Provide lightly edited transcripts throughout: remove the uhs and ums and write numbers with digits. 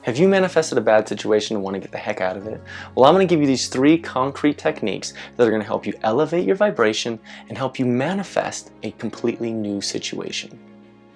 Have you manifested a bad situation and want to get the heck out of it? Well, I'm going to give you these 3 concrete techniques that are going to help you elevate your vibration and help you manifest a completely new situation.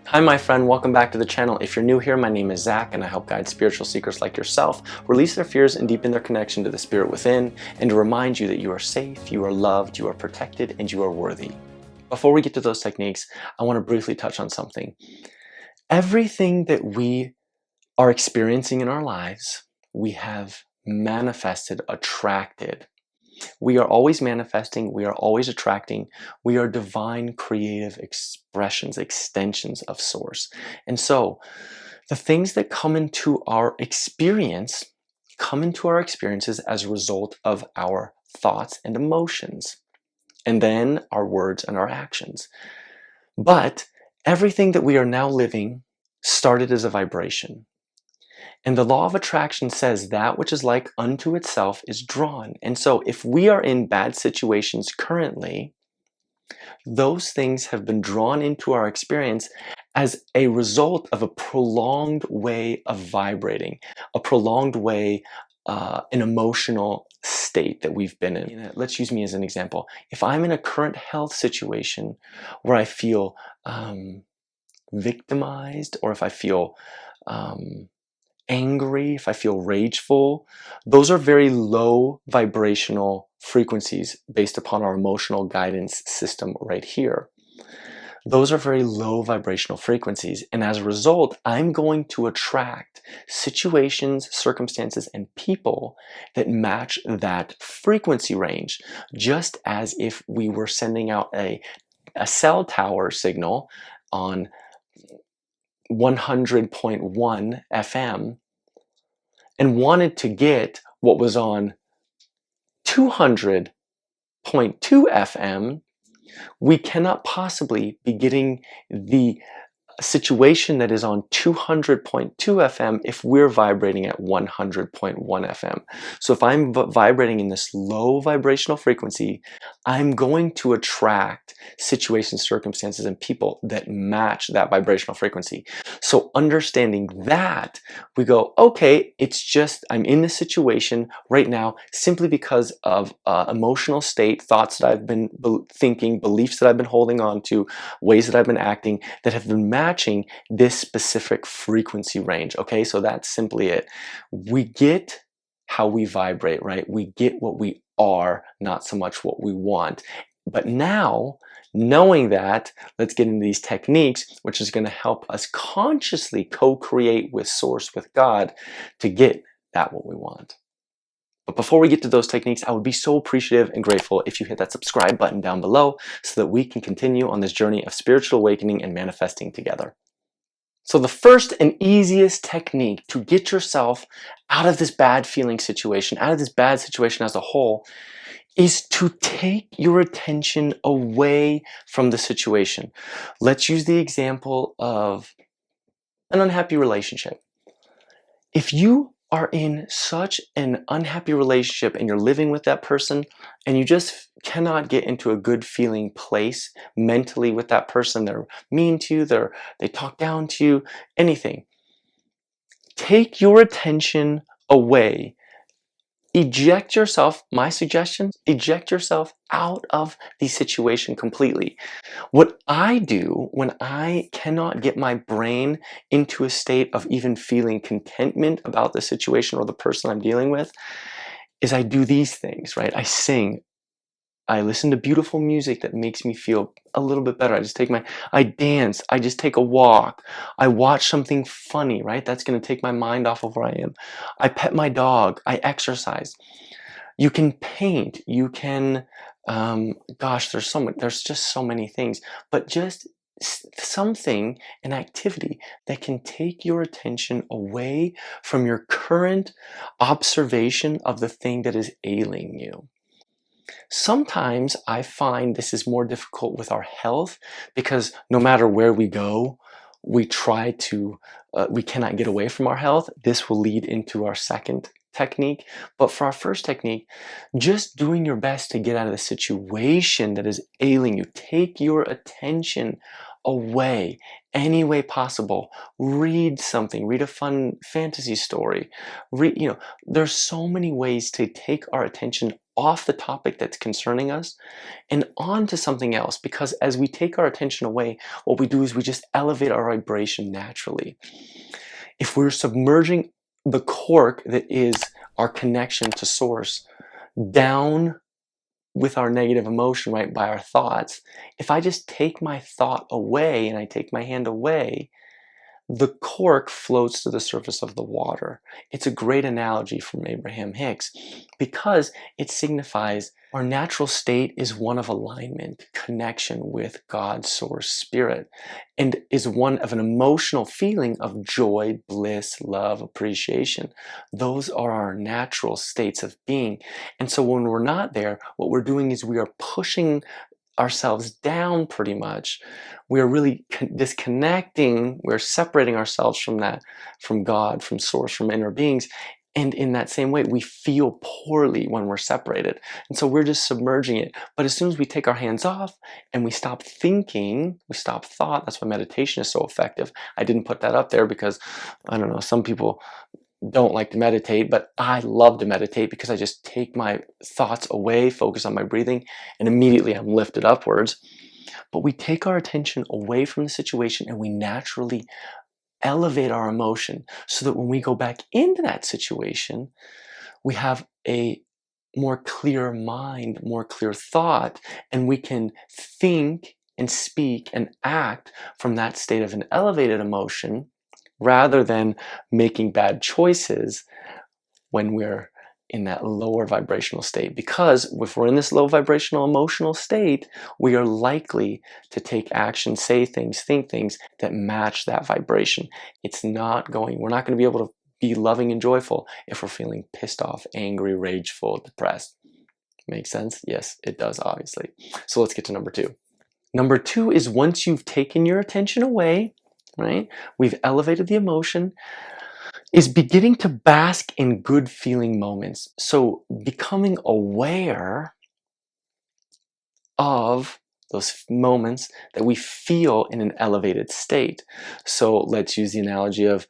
Hi my friend, welcome back to the channel. If you're new here, my name is Zach and I help guide spiritual seekers like yourself release their fears and deepen their connection to the spirit within, and to remind you that you are safe, you are loved, you are protected, and you are worthy. Before we get to those techniques, I want to briefly touch on something. Everything that we are experiencing in our lives, we have manifested, attracted. We are always manifesting, we are always attracting, we are divine creative expressions, extensions of source. And so the things that come into our experience come into our experiences as a result of our thoughts and emotions, and then our words and our actions. But everything that we are now living started as a vibration. And the law of attraction says that which is like unto itself is drawn. And so if we are in bad situations currently, those things have been drawn into our experience as a result of a prolonged way of vibrating, a prolonged way, an emotional state that we've been in. Let's use me as an example. If I'm in a current health situation where I feel victimized, or if I feel angry, if I feel rageful, those are very low vibrational frequencies based upon our emotional guidance system right here. Those are very low vibrational frequencies, and as a result, I'm going to attract situations, circumstances, and people that match that frequency range, just as if we were sending out a cell tower signal on 100.1 FM and wanted to get what was on 200.2 FM, we cannot possibly be getting the situation that is on 200.2 FM if we're vibrating at 100.1 FM. So if I'm vibrating in this low vibrational frequency, I'm going to attract situations, circumstances, and people that match that vibrational frequency. So understanding that, we go, okay, it's just I'm in this situation right now simply because of emotional state, thoughts that I've been thinking, beliefs that I've been holding on to, ways that I've been acting that have been matching this specific frequency range. Okay, so that's simply it. We get how we vibrate, right? We get what we are, not so much what we want. But now, knowing that, let's get into these techniques, which is going to help us consciously co-create with Source, with God, to get that what we want. But before we get to those techniques, I would be so appreciative and grateful if you hit that subscribe button down below so that we can continue on this journey of spiritual awakening and manifesting together. So the first and easiest technique to get yourself out of this bad feeling situation, out of this bad situation as a whole, is to take your attention away from the situation. Let's use the example of an unhappy relationship. If you are in such an unhappy relationship and you're living with that person and you just cannot get into a good feeling place mentally with that person, they're mean to you, they talk down to you, anything, take your attention away. Eject yourself, my suggestion, eject yourself out of the situation completely. What I do when I cannot get my brain into a state of even feeling contentment about the situation or the person I'm dealing with is I do these things, right? I sing. I listen to beautiful music that makes me feel a little bit better. I dance, I just take a walk. I watch something funny, right? That's going to take my mind off of where I am. I pet my dog, I exercise. You can paint, you can, gosh, there's just so many things, but just something, an activity that can take your attention away from your current observation of the thing that is ailing you. Sometimes I find this is more difficult with our health because no matter where we go, we cannot get away from our health. This will lead into our second technique. But for our first technique, just doing your best to get out of the situation that is ailing you. Take your attention away any way possible. Read something, read a fun fantasy story. There's so many ways to take our attention off the topic that's concerning us and on to something else, because as we take our attention away, what we do is we just elevate our vibration naturally. If we're submerging the cork that is our connection to source down with our negative emotion, right, by our thoughts, if I just take my thought away and I take my hand away, the cork floats to the surface of the water. It's a great analogy from Abraham Hicks because it signifies our natural state is one of alignment, connection with God's source spirit, and is one of an emotional feeling of joy, bliss, love, appreciation. Those are our natural states of being. And so when we're not there, what we're doing is we are pushing ourselves down pretty much. We're really disconnecting, we're separating ourselves from that, from God, from source, from inner beings. And in that same way, we feel poorly when we're separated. And so we're just submerging it. But as soon as we take our hands off and we stop thinking, we stop thought, that's why meditation is so effective. I didn't put that up there because, I don't know, some people don't like to meditate, but I love to meditate because I just take my thoughts away, focus on my breathing, and immediately I'm lifted upwards. But we take our attention away from the situation and we naturally elevate our emotion so that when we go back into that situation, we have a more clear mind, more clear thought, and we can think and speak and act from that state of an elevated emotion rather than making bad choices when we're in that lower vibrational state. Because if we're in this low vibrational emotional state, we are likely to take action, say things, think things that match that vibration. We're not going to be able to be loving and joyful if we're feeling pissed off, angry, rageful, depressed. Makes sense? Yes, it does, obviously. So let's get to number two. Number two is once you've taken your attention away, right? We've elevated the emotion, is beginning to bask in good feeling moments. So becoming aware of those moments that we feel in an elevated state. So let's use the analogy of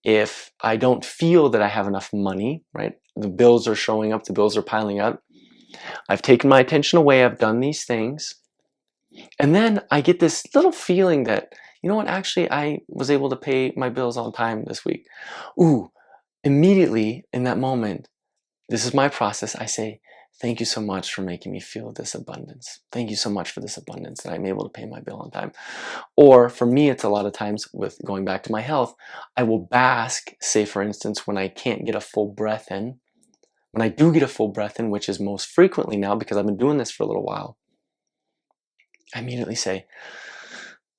if I don't feel that I have enough money, right? The bills are showing up, the bills are piling up. I've taken my attention away, I've done these things. And then I get this little feeling that, you know what, actually I was able to pay my bills on time this week. Ooh, immediately in that moment, this is my process. I say, thank you so much for making me feel this abundance. Thank you so much for this abundance that I'm able to pay my bill on time. Or for me, it's a lot of times with going back to my health, I will bask, say for instance, when I can't get a full breath in. When I do get a full breath in, which is most frequently now because I've been doing this for a little while, I immediately say,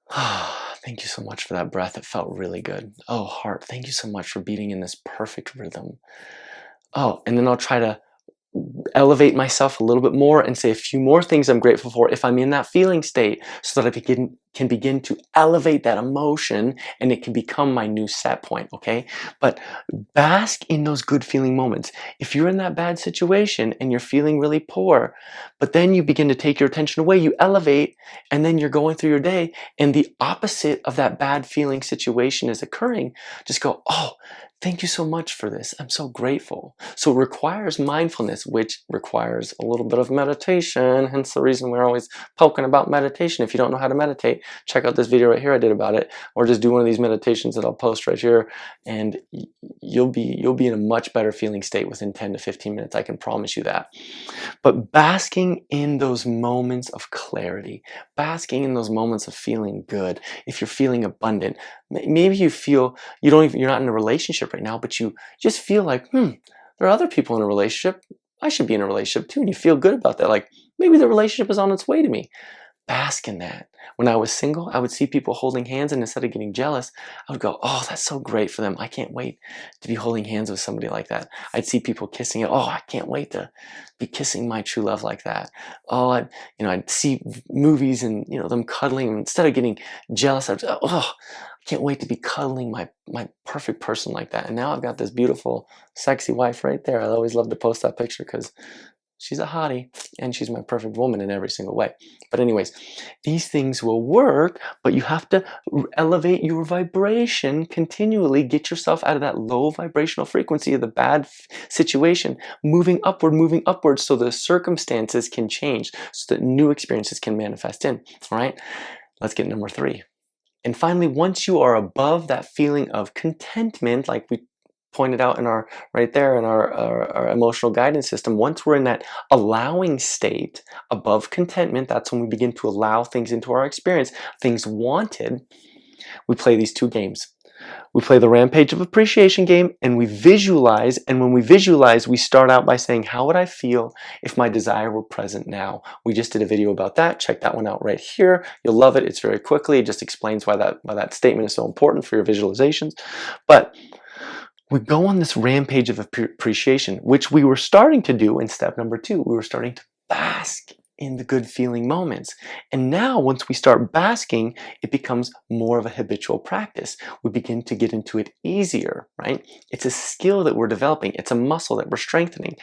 oh, thank you so much for that breath. It felt really good. Oh, heart, thank you so much for beating in this perfect rhythm. Oh, and then I'll try to elevate myself a little bit more and say a few more things I'm grateful for if I'm in that feeling state so that I can begin to elevate that emotion and it can become my new set point, okay? But bask in those good feeling moments. If you're in that bad situation and you're feeling really poor, but then you begin to take your attention away, you elevate, and then you're going through your day and the opposite of that bad feeling situation is occurring, just go, oh, thank you so much for this. I'm so grateful. So it requires mindfulness, which requires a little bit of meditation. Hence the reason we're always poking about meditation. If you don't know how to meditate, check out this video right here I did about it, or just do one of these meditations that I'll post right here, and you'll be in a much better feeling state within 10 to 15 minutes. I can promise you that. But basking in those moments of clarity, basking in those moments of feeling good, if you're feeling abundant, maybe you feel you're not in a relationship right now, but you just feel like, there are other people in a relationship. I should be in a relationship too. And you feel good about that. Like maybe the relationship is on its way to me. Bask in that. When I was single, I would see people holding hands, and instead of getting jealous, I would go, oh, that's so great for them. I can't wait to be holding hands with somebody like that. I'd see people kissing it. Oh, I can't wait to be kissing my true love like that. Oh, I'd see movies and, them cuddling. Instead of getting jealous, I'd, oh, I can't wait to be cuddling my perfect person like that. And now I've got this beautiful, sexy wife right there. I always love to post that picture because she's a hottie, and she's my perfect woman in every single way. But anyways, these things will work, but you have to elevate your vibration continually. Get yourself out of that low vibrational frequency of the bad situation, moving upward, so the circumstances can change, so that new experiences can manifest in. All right, let's get number 3. And finally, once you are above that feeling of contentment, like we pointed out in our right there in our emotional guidance system, once we're in that allowing state above contentment, that's when we begin to allow things into our experience, things wanted. We play these 2 games. We play the Rampage of Appreciation game, and we visualize. And when we visualize, we start out by saying, how would I feel if my desire were present now? We just did a video about that. Check that one out right here. You'll love it. It's very quickly. It just explains why that statement is so important for your visualizations. But we go on this rampage of appreciation, which we were starting to do in step number 2. We were starting to bask in the good feeling moments. And now once we start basking, it becomes more of a habitual practice. We begin to get into it easier, right? It's a skill that we're developing. It's a muscle that we're strengthening.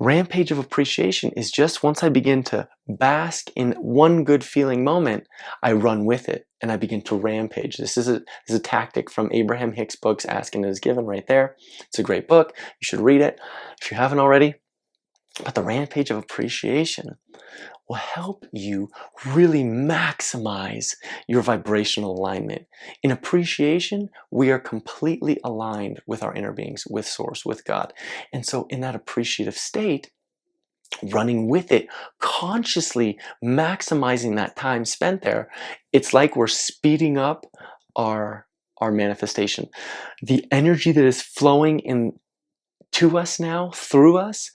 Rampage of appreciation is just once I begin to bask in one good feeling moment, I run with it and I begin to rampage. This is a tactic from Abraham Hicks' books, Ask and It Is Given, right there. It's a great book. You should read it if you haven't already. But the rampage of appreciation will help you really maximize your vibrational alignment. In appreciation, we are completely aligned with our inner beings, with Source, with God. And so in that appreciative state, running with it, consciously maximizing that time spent there, it's like we're speeding up our manifestation. The energy that is flowing in to us now, through us,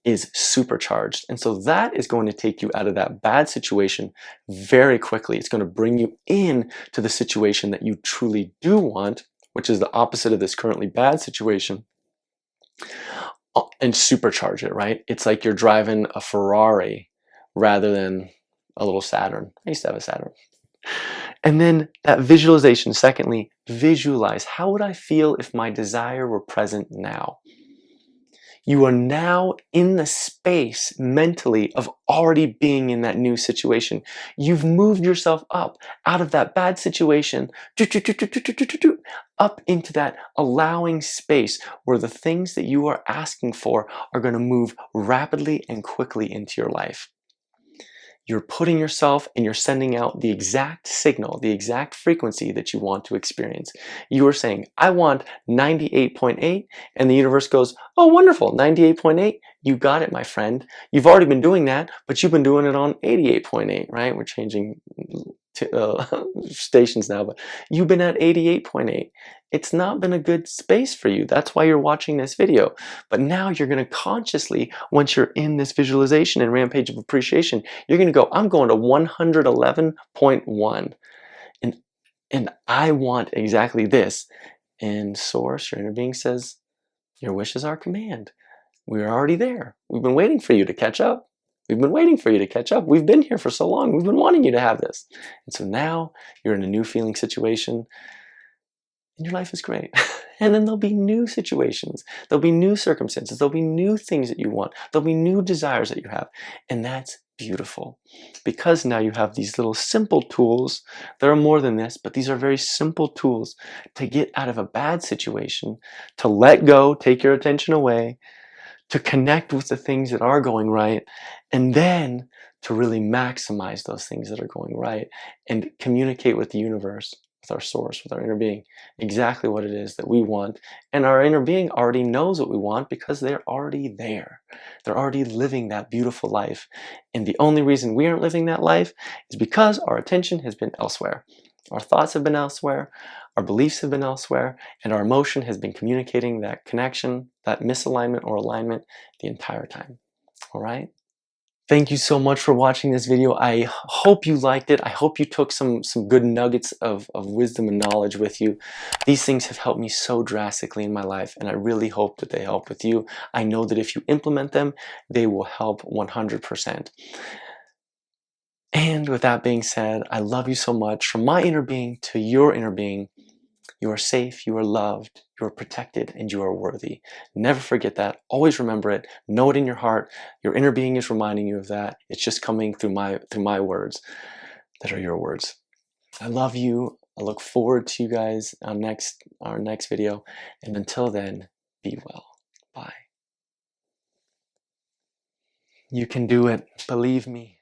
is supercharged. And so that is going to take you out of that bad situation very quickly. It's going to bring you in to the situation that you truly do want, which is the opposite of this currently bad situation, and supercharge it, right? It's like you're driving a Ferrari rather than a little Saturn. I used to have a Saturn. And then that visualization, secondly, visualize, how would I feel if my desire were present now? You are now in the space mentally of already being in that new situation. You've moved yourself up out of that bad situation, up into that allowing space where the things that you are asking for are going to move rapidly and quickly into your life. You're putting yourself and you're sending out the exact signal, the exact frequency that you want to experience. You are saying, I want 98.8, and the universe goes, oh, wonderful, 98.8, you got it, my friend. You've already been doing that, but you've been doing it on 88.8, right? We're changing stations now, but you've been at 88.8. It's not been a good space for you. That's why you're watching this video. But now you're going to consciously, once you're in this visualization and rampage of appreciation, you're going to go, I'm going to 111.1. And I want exactly this. And Source, your inner being, says, your wish is our command. We're already there. We've been waiting for you to catch up. We've been waiting for you to catch up. We've been here for so long. We've been wanting you to have this. And so now you're in a new feeling situation, and your life is great. And then there'll be new situations. There'll be new circumstances. There'll be new things that you want. There'll be new desires that you have. And that's beautiful. Because now you have these little simple tools. There are more than this, but these are very simple tools to get out of a bad situation, to let go, take your attention away, to connect with the things that are going right, and then to really maximize those things that are going right and communicate with the universe, with our Source, with our inner being, exactly what it is that we want. And our inner being already knows what we want because they're already there. They're already living that beautiful life. And the only reason we aren't living that life is because our attention has been elsewhere. Our thoughts have been elsewhere, our beliefs have been elsewhere, and our emotion has been communicating that connection, that misalignment or alignment the entire time. All right? Thank you so much for watching this video. I hope you liked it. I hope you took some good nuggets of wisdom and knowledge with you. These things have helped me so drastically in my life, and I really hope that they help with you. I know that if you implement them, they will help 100%. And with that being said, I love you so much. From my inner being to your inner being, You are safe, you are loved, you are protected, and you are worthy. Never forget that. Always remember it. Know it in your heart. Your inner being is reminding you of that. It's just coming through my words that are your words. I love you. I look forward to you guys on our next video. And until then, be well. Bye. You can do it. Believe me.